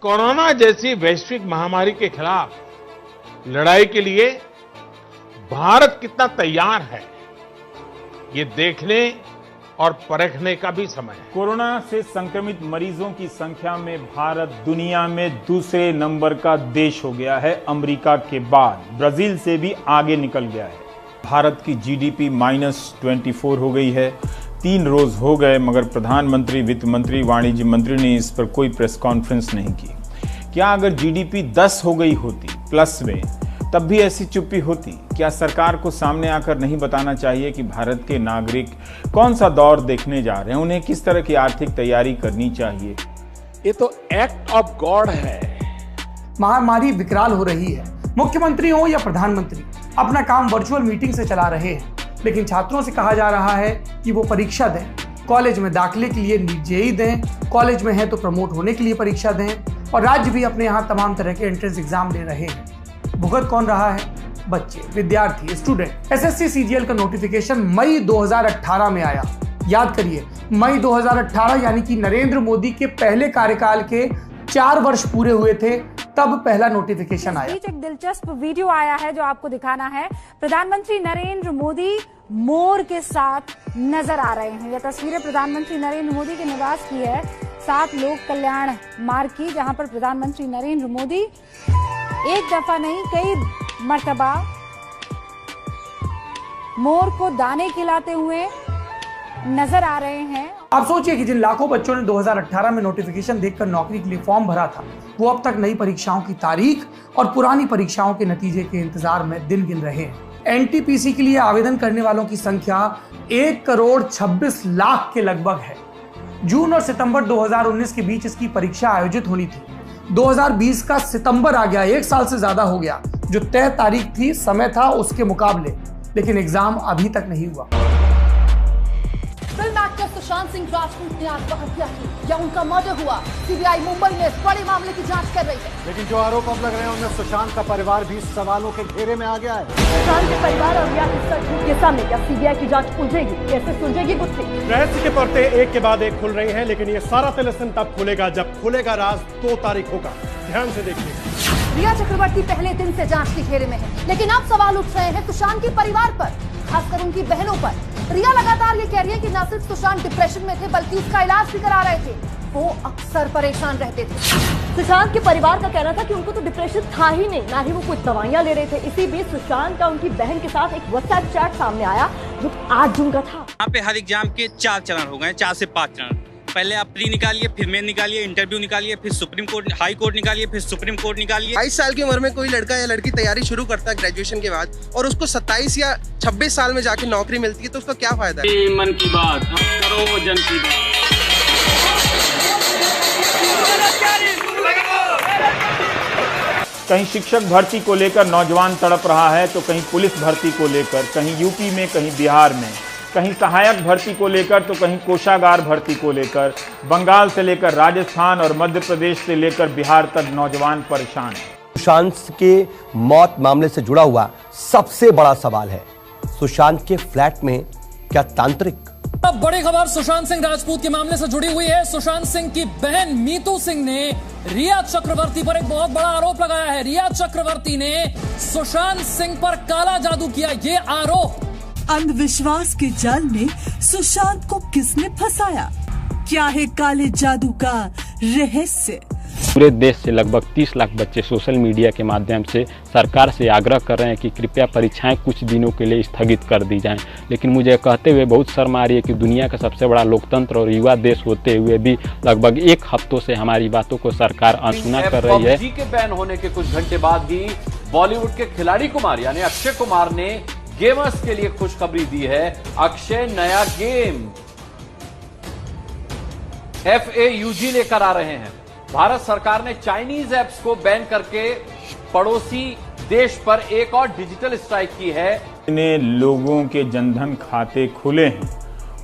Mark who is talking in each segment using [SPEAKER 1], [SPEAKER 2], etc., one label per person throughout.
[SPEAKER 1] Corona जैसी वैश्विक महामारी के खिलाफ लड़ाई के लिए भारत कितना तैयार है, ये देखने और परखने का भी समय है।
[SPEAKER 2] कोरोना से संक्रमित मरीजों की संख्या में भारत दुनिया में दूसरे नंबर का देश हो गया है। अमेरिका के बाद ब्राजील से भी आगे निकल गया है। भारत की जीडीपी -24 हो गई है। 3 रोज हो गए मगर प्रधानमंत्री, वित्त मंत्री, वाणिज्य मंत्री ने इस पर कोई प्रेस कॉन्फ्रेंस नहीं की। क्या अगर जीडीपी 10 हो गई होती प्लस में, तब भी ऐसी चुप्पी होती? क्या सरकार को सामने आकर नहीं बताना चाहिए कि भारत के नागरिक कौन सा दौर देखने जा रहे हैं, उन्हें किस तरह की आर्थिक तैयारी करनी चाहिए?
[SPEAKER 1] ये तो एक्ट ऑफ गॉड है।
[SPEAKER 3] महामारी विकराल हो रही है। मुख्यमंत्री हो या प्रधानमंत्री अपना काम वर्चुअल मीटिंग से चला रहे हैं, लेकिन छात्रों से कहा जा रहा है कि वो परीक्षा दें, कॉलेज में दाखिले के लिए नीट जेईई दें, कॉलेज में है तो प्रमोट होने के लिए परीक्षा दें, और राज्य भी अपने यहाँ तमाम तरह के एंट्रेंस एग्जाम ले रहे हैं। भुगत कौन रहा है? बच्चे, विद्यार्थी, स्टूडेंट। एसएससी सीजीएल का नोटिफिकेशन मई 2018 में आया। याद करिए, मई 2018 यानी कि नरेंद्र मोदी के पहले कार्यकाल के 4 वर्ष पूरे हुए थे, तब पहला नोटिफिकेशन आया।
[SPEAKER 4] एक दिलचस्प वीडियो आया है जो आपको दिखाना है। प्रधानमंत्री नरेंद्र मोदी मोर के साथ नजर आ रहे हैं। यह तस्वीरें प्रधानमंत्री नरेंद्र मोदी के निवास की है, 7 लोक कल्याण मार्ग की, जहां पर प्रधानमंत्री नरेंद्र मोदी एक दफा नहीं कई मर्तबा मोर को दाने खिलाते हुए नजर आ रहे हैं।
[SPEAKER 3] आप सोचिए कि जिन लाखों बच्चों ने 2018 में नोटिफिकेशन देखकर नौकरी के लिए फॉर्म भरा था, वो अब तक नई परीक्षाओं की तारीख और पुरानी परीक्षाओं के नतीजे के इंतजार में दिन गिन रहे हैं। एनटीपीसी के लिए आवेदन करने वालों की संख्या 1,26,00,000 के लगभग है। जून और सितंबर 2019 के बीच इसकी परीक्षा आयोजित होनी थी। 2020 का सितंबर आ गया, 1 साल से ज्यादा हो गया। जो तय तारीख थी, समय था उसके मुकाबले, लेकिन एग्जाम अभी तक नहीं हुआ।
[SPEAKER 5] फिल्म एक्टर सुशांत सिंह राजपूत ने आत्महत्या की या उनका मर्डर हुआ, सीबीआई मुंबई में इस बड़े मामले की जांच कर रही है।
[SPEAKER 6] लेकिन जो आरोप अब लग रहे हैं उनमें सुशांत का परिवार भी सवालों के घेरे में आ गया है।
[SPEAKER 5] सुशांत के परिवार और रिया के सच के सामने क्या सीबीआई की जांच उलझेगी? कैसे सुलझेगी गुत्थी?
[SPEAKER 6] रहस्य के पर्दे एक के बाद एक खुल रहे हैं, लेकिन ये सारा तिलिस्म तब खुलेगा जब खुलेगा राज 2 तारीख होगा। ध्यान से देखिए।
[SPEAKER 5] रिया चक्रवर्ती पहले दिन से जांच के घेरे में है, लेकिन अब सवाल उठ रहे हैं सुशांत के परिवार पर, खासकर उनकी बहनों पर। रिया लगातार ये कह रही है कि न सिर्फ सुशांत डिप्रेशन में थे, बल्कि उसका इलाज भी करा रहे थे। वो अक्सर परेशान रहते थे। सुशांत के परिवार का कहना था कि उनको तो डिप्रेशन था ही नहीं, ना ही वो कुछ दवाइयां ले रहे थे। इसी बीच सुशांत का उनकी बहन के साथ एक व्हाट्सएप चैट सामने आया जो 8 जून का था।
[SPEAKER 7] यहाँ पे हर एग्जाम के 4 चरण हो गए, 4 से 5 चरण। पहले आप प्री निकालिए, फिर मेन निकालिए, इंटरव्यू निकालिए, फिर सुप्रीम कोर्ट, हाई कोर्ट निकालिए, फिर सुप्रीम कोर्ट निकालिए।
[SPEAKER 8] 22 साल की उम्र में कोई लड़का या लड़की तैयारी शुरू करता है ग्रेजुएशन के बाद, और उसको 27 या 26 साल में जाके नौकरी मिलती है, तो उसका क्या फायदा है?
[SPEAKER 7] मन की बात, करो जन की बात।
[SPEAKER 2] कहीं शिक्षक भर्ती को लेकर नौजवान तड़प रहा है, तो कहीं पुलिस भर्ती को लेकर, कहीं यूपी में, कहीं बिहार में, कहीं सहायक भर्ती को लेकर, तो कहीं कोषागार भर्ती को लेकर। बंगाल से लेकर राजस्थान और मध्य प्रदेश से लेकर बिहार तक नौजवान परेशान हैं।
[SPEAKER 9] सुशांत के मौत मामले से जुड़ा हुआ सबसे बड़ा सवाल है, सुशांत के फ्लैट में क्या तांत्रिक?
[SPEAKER 10] अब बड़ी खबर सुशांत सिंह राजपूत के मामले से जुड़ी हुई है। सुशांत सिंह की बहन मीतू सिंह ने रिया चक्रवर्ती पर एक बहुत बड़ा आरोप लगाया है। रिया चक्रवर्ती ने सुशांत सिंह पर काला जादू किया, ये आरोप।
[SPEAKER 11] अंधविश्वास के जाल में सुशांत को किसने फंसाया? क्या है काले जादू का रहस्य?
[SPEAKER 12] पूरे देश से लगभग 30 लाख बच्चे सोशल मीडिया के माध्यम से सरकार से आग्रह कर रहे हैं कि कृपया परीक्षाएं कुछ दिनों के लिए स्थगित कर दी जाएं। लेकिन मुझे कहते हुए बहुत शर्म आ रही है कि दुनिया का सबसे बड़ा लोकतंत्र और युवा देश होते हुए भी लगभग 1 हफ्तों से हमारी बातों को सरकार अनसुना कर रही है।
[SPEAKER 13] PUBG के बैन होने के कुछ घंटे बाद ही बॉलीवुड के खिलाड़ी कुमार यानी अक्षय कुमार ने गेमर्स के लिए खुशखबरी दी है। अक्षय नया गेम FAUG लेकर आ रहे हैं। भारत सरकार ने चाइनीज ऐप्स को बैन करके पड़ोसी देश पर एक और डिजिटल स्ट्राइक की है।
[SPEAKER 2] जितने लोगों के जनधन खाते खुले हैं,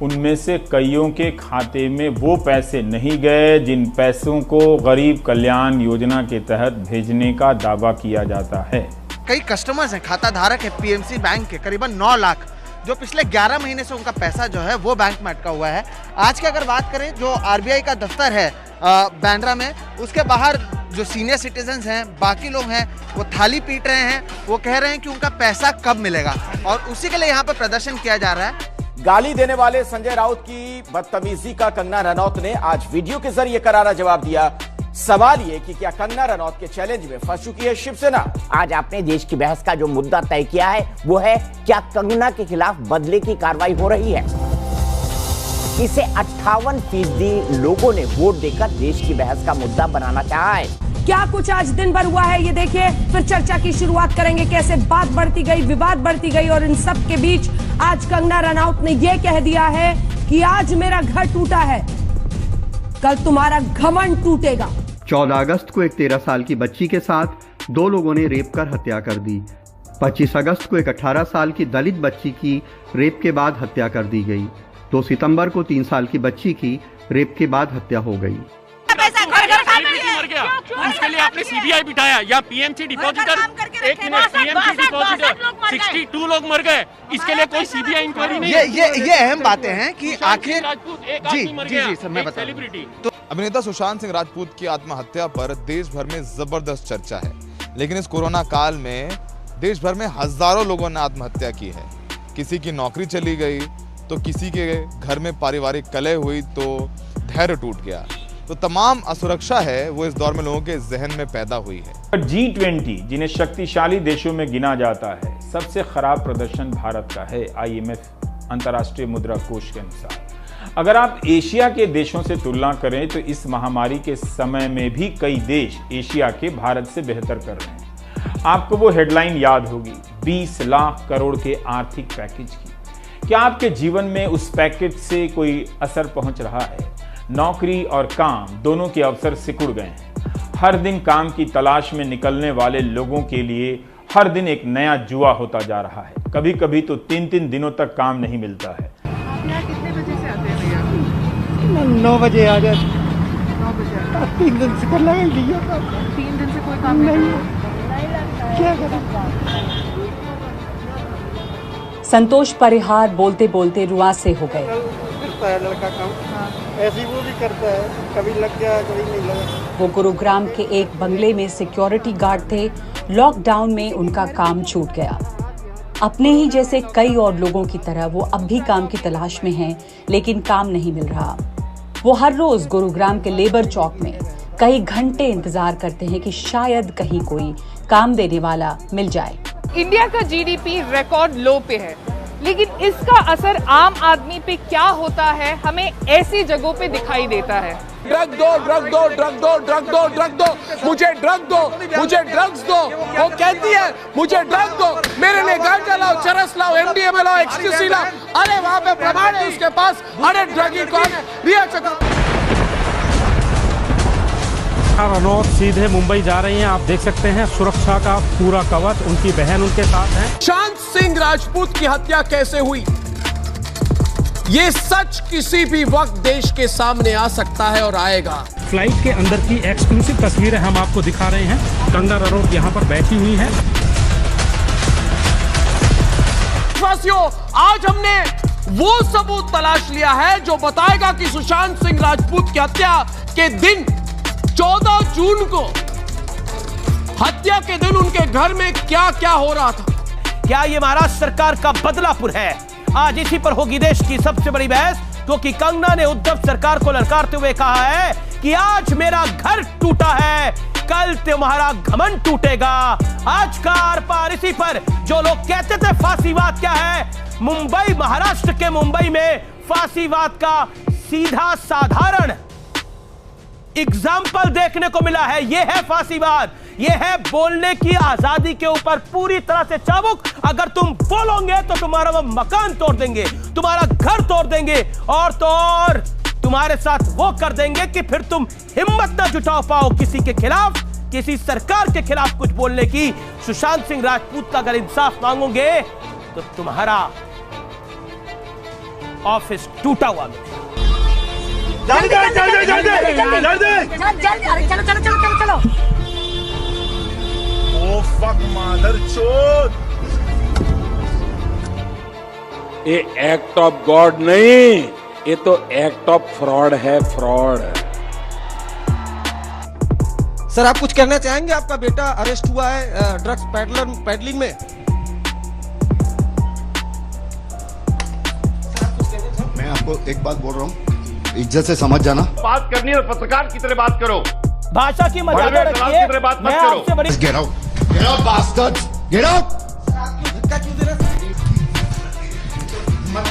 [SPEAKER 2] उनमें से कईयों के खाते में वो पैसे नहीं गए जिन पैसों को गरीब कल्याण योजना के तहत भेजने का दावा किया जाता है।
[SPEAKER 8] कई कस्टमर्स हैं, खाता धारक है PMC बैंक के, करीबन 9 लाख, जो पिछले 11 महीने से उनका पैसा जो है वो बैंक में अटका हुआ है। आज की अगर बात करें, जो RBI का दफ्तर है बांद्रा में, उसके बाहर
[SPEAKER 14] जो सीनियर सिटीजन हैं, बाकी लोग हैं, वो थाली पीट रहे हैं। वो कह रहे हैं कि उनका पैसा कब मिलेगा, और उसी के लिए यहाँ पर प्रदर्शन किया जा रहा है।
[SPEAKER 15] गाली देने वाले संजय राउत की बदतमीजी का कंगना रनौत ने आज वीडियो के जरिए करारा जवाब दिया। सवाल ये कि क्या कंगना रनौत के चैलेंज में फंस चुकी है शिवसेना?
[SPEAKER 16] आज आपने देश की बहस का जो मुद्दा तय किया है वो है क्या कंगना के खिलाफ बदले की कार्रवाई हो रही है। इसे 58% लोगों ने वोट देकर देश की बहस का मुद्दा बनाना चाहा है।
[SPEAKER 17] क्या कुछ आज दिन भर हुआ है ये देखिए, फिर चर्चा की शुरुआत करेंगे। कैसे बात बढ़ती गई, विवाद बढ़ती गई, और इन सब के बीच आज कंगना रनौत ने यह कह दिया है कि आज मेरा घर टूटा है, कल तुम्हारा घमंड टूटेगा।
[SPEAKER 18] 14 अगस्त को एक 13 साल की बच्ची के साथ 2 लोगों ने रेप कर हत्या कर दी। 25 अगस्त को एक 18 साल की दलित बच्ची की रेप के बाद हत्या कर दी गई। 2 सितंबर को 3 साल की बच्ची की रेप के बाद हत्या हो गई।
[SPEAKER 19] उसके लिए आपने सीबीआई बिठाया या पीएमसी डिपॉजिटर, एक मिनट, पीएमसी डिपॉजिटर 62 लोग मर गए, इसके लिए कोई सीबीआई इंक्वायरी नहीं।
[SPEAKER 14] ये अहम बातें हैं कि आखिर जी सर मैं बता
[SPEAKER 19] सेलिब्रिटी।
[SPEAKER 20] अभिनेता सुशांत सिंह राजपूत की आत्महत्या पर देश भर में जबरदस्त चर्चा है, लेकिन इस कोरोना काल में देश भर में हजारों लोगों ने आत्महत्या की है। किसी की नौकरी चली गई तो किसी के घर में पारिवारिक कलह हुई तो धैर्य टूट गया। तो तमाम असुरक्षा है वो इस दौर में लोगों के जहन में पैदा हुई है।
[SPEAKER 2] G20 जिन्हें शक्तिशाली देशों में गिना जाता है, सबसे खराब प्रदर्शन भारत का है IMF अंतर्राष्ट्रीय मुद्रा कोष के अनुसार। अगर आप एशिया के देशों से तुलना करें तो इस महामारी के समय में भी कई देश एशिया के भारत से बेहतर कर रहे हैं। आपको वो हेडलाइन याद होगी 20 लाख करोड़ के आर्थिक पैकेज की। क्या आपके जीवन में उस पैकेज से कोई असर पहुंच रहा है? नौकरी और काम दोनों के अवसर सिकुड़ गए हैं। हर दिन काम की तलाश में निकलने वाले लोगों के लिए हर दिन एक नया जुआ होता जा रहा है। कभी कभी तो 3-3 दिनों तक काम नहीं मिलता है।
[SPEAKER 21] आप यहाँ कितने बजे से आते हैं भैया? 9 बजे आ जाते। 9 बजे 3 दिन से कर लगा लिया। 3 दिन से कोई काम नहीं है, क्या करें?
[SPEAKER 11] संतोष परिहार बोलते बोलते रुआंसे हो गए।
[SPEAKER 21] करता है लड़का काम, ऐसे ही वो भी करता है, कभी लग गया कभी नहीं लगा।
[SPEAKER 11] वो गुरुग्राम के एक बंगले में सिक्योरिटी गार्ड थे। लॉकडाउन में उनका काम छूट गया। अपने ही जैसे कई और लोगों की तरह वो अब भी काम की तलाश में हैं, लेकिन काम नहीं मिल रहा। वो हर रोज गुरुग्राम के लेबर चौक में कई घंटे इंतजार करते हैं कि शायद कहीं कोई काम देने वाला मिल जाए।
[SPEAKER 22] इंडिया का जीडीपी रिकॉर्ड लो पे है, लेकिन इसका असर आम आदमी पे क्या होता है हमें ऐसी जगहों पे दिखाई देता है।
[SPEAKER 15] ड्रग दो, ड्रग दो, ड्रग दो, ड्रग दो, ड्रग दो, मुझे ड्रग दो, मुझे ड्रग्स दो। वो कहती है मुझे ड्रग दो, मेरे लिए गांजा लाओ, चरस लाओ, MDMA लाओ, एक्सटेंसी लाओ। अरे वहां पे प्रमाण है उसके पास। अरे ड्रगी कौन है? रिया चक्रवर्ती।
[SPEAKER 6] रनौत सीधे मुंबई जा रही हैं। आप देख सकते हैं सुरक्षा का पूरा कवच, उनकी बहन उनके साथ है।
[SPEAKER 15] सुशांत सिंह राजपूत की हत्या कैसे हुई, ये सच किसी भी वक्त देश के सामने आ सकता है और आएगा।
[SPEAKER 6] फ्लाइट के अंदर की एक्सक्लूसिव तस्वीरें हम आपको दिखा रहे हैं। कंगना रनौत यहाँ पर बैठी हुई है।
[SPEAKER 15] वासियों, आज हमने वो सबूत तलाश लिया है जो बताएगा कि सुशांत सिंह राजपूत की हत्या के दिन 14 जून को हत्या के दिन उनके घर में क्या क्या हो रहा था। क्या ये महाराष्ट्र सरकार का बदलापुर है? आज इसी पर होगी देश की सबसे बड़ी बहस, क्योंकि कंगना ने उद्धव सरकार को ललकारते हुए कहा है कि आज मेरा घर टूटा है, कल तुम्हारा घमंड टूटेगा। आज का आर पार इसी पर। जो लोग कहते थे फांसीवाद क्या है, मुंबई, महाराष्ट्र के मुंबई में फांसीवाद का सीधा साधारण एग्जाम्पल देखने को मिला है। यह है फांसीवाद, यह है बोलने की आजादी के ऊपर पूरी तरह से चाबुक। अगर तुम बोलोगे तो तुम्हारा वो मकान तोड़ देंगे, तुम्हारा घर तोड़ देंगे, और तो और तुम्हारे साथ वो कर देंगे कि फिर तुम हिम्मत ना जुटा पाओ किसी के खिलाफ, किसी सरकार के खिलाफ कुछ बोलने की। सुशांत सिंह राजपूत का अगर इंसाफ मांगोगे तो तुम्हारा ऑफिस टूटा हुआ मिलेगा।
[SPEAKER 21] जल्दी जल्दी जल्दी जल्दी, अरे चलो चलो चलो चलो चलो।
[SPEAKER 23] ओ फक मदरचोद,
[SPEAKER 24] ये एक्ट ऑफ गॉड नहीं, ये तो एक्ट ऑफ फ्रॉड है, फ्रॉड।
[SPEAKER 8] सर आप कुछ कहना चाहेंगे? आपका बेटा अरेस्ट हुआ है ड्रग्स पैडलिंग में।
[SPEAKER 1] मैं आपको एक बात बोल रहा हूँ, इज्जत से समझ जाना।
[SPEAKER 19] बात करनी है पत्रकार की तरह बात करो,
[SPEAKER 3] भाषा की मर्यादा रखिए। मैं आपसे बड़ी
[SPEAKER 1] get out bastards, get out.
[SPEAKER 8] धक्का क्यों दे रहे?
[SPEAKER 1] मत